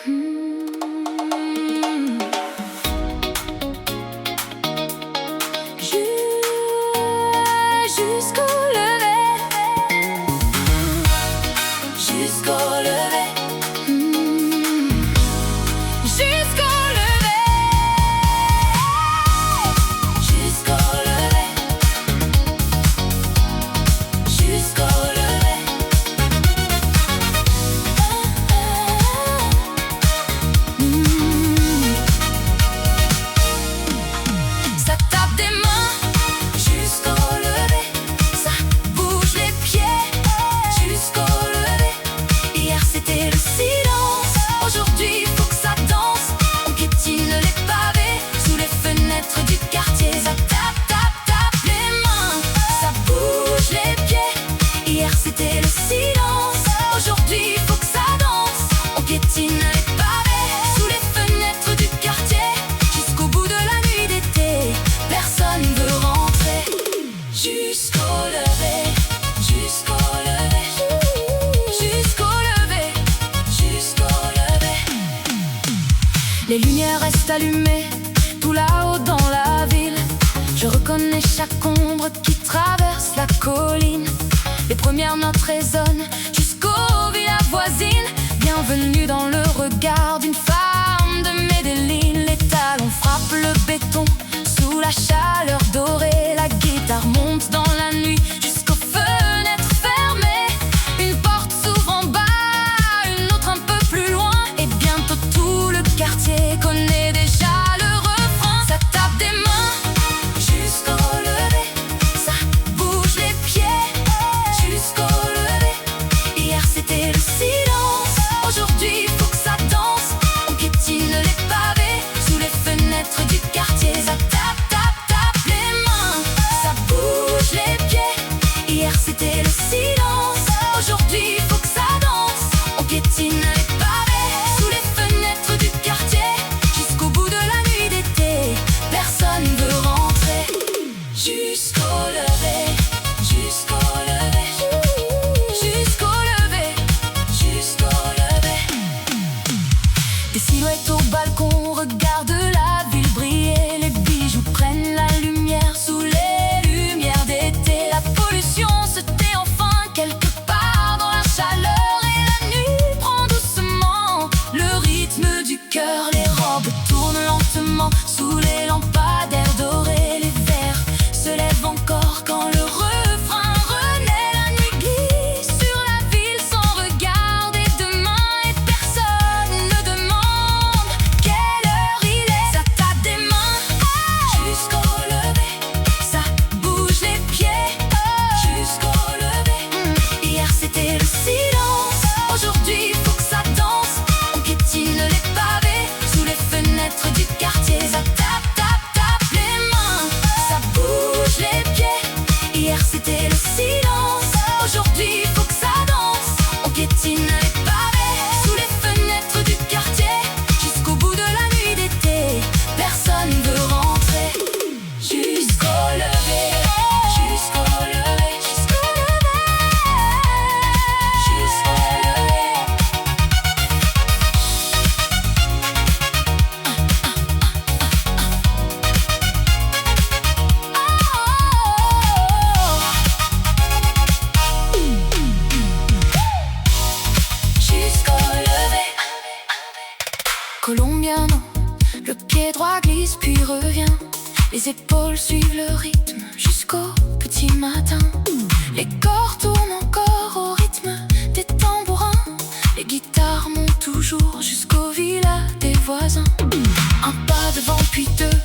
Hmm. Jusqu'au lever, jusqu'au lever, jusqu'au lever, jusqu'au lever, jusqu'au lever. Ça tape des mains jusqu'au lever, ça bouge les pieds jusqu'au lever. Hier c'était le silence, aujourd'hui faut que ça danse. On piétine les pavés sous les fenêtres du quartier. Ça tape, tape, tape les mains, ça bouge les pieds. Hier c'était le silence, aujourd'hui faut que ça danse. On piétine les pavés sous les fenêtres du quartier. Jusqu'au bout de la nuit d'été, personne veut rentrer. Jusqu'au lever, jusqu'au lever, jusqu'au lever, jusqu'au lever. Les lumières restent allumées tout là-haut dans la ville. Je reconnais chaque ombre qui traverse la colline. Les premières notes résonnent jusqu'aux villas voisines. Bienvenue dans le regard d'une femme de Medellín. Les talons frappent le béton sous la chaleur dorée. La guitare monte dans la nuit jusqu'aux fenêtres fermées. Une porte s'ouvre en bas, une autre un peu plus loin. Et bientôt tout le quartier connaît déjà le refrain. Ça tape des mains jusqu'au lever, ça bouge les pieds jusqu'au lever. Hier c'était le silence, aujourd'hui faut que ça danse. On piétine les pavés sous les fenêtres du quartier. Ça tape, tape, tape les mains, ça bouge les pieds. Hier c'était le silence, aujourd'hui faut que ça danse. On piétine les pavés sous les fenêtres du quartier. Jusqu'au bout de la nuit d'été, personne veut rentrer. Jusqu'au lever, jusqu'au lever, jusqu'au lever, jusqu'au lever. Des silhouettes au balcon regardent la ville briller. Les bijoux prennent la lumière sous les lumières d'été. La pollution se tait enfin quelque part dans la chaleur. Et la nuit prend doucement le rythme du cœur. Les robes tournent lentement sous les lampadaires dorés. Les verres se lèvent encore quand le refrain renaît. La nuit glisse sur la ville sans regarder demain. Et personne ne demande quelle heure il est. Ça tape des mains jusqu'au lever, ça bouge les pieds jusqu'au lever. Hier c'était le silence, aujourd'hui faut que ça danse. On piétine les pavés sous les fenêtres du quartier. Ça tape, tape, tape les mains, ça bouge les pieds. Hier c'était le silence, aujourd'hui faut que ça danse. On piétine les pavés sous les fenêtres du quartier. Jusqu'au bout de la nuit d'été, personne veut rentrer. Jusqu'au lever, jusqu'au lever, jusqu'au lever, jusqu'au lever. Jusqu'au lever. Colombiano, le pied droit glisse puis revient. Les épaules suivent le rythme jusqu'au petit matin. Les corps tournent encore au rythme des tambourins. Les guitares montent toujours jusqu'au villa des voisins. Un pas devant puis deux,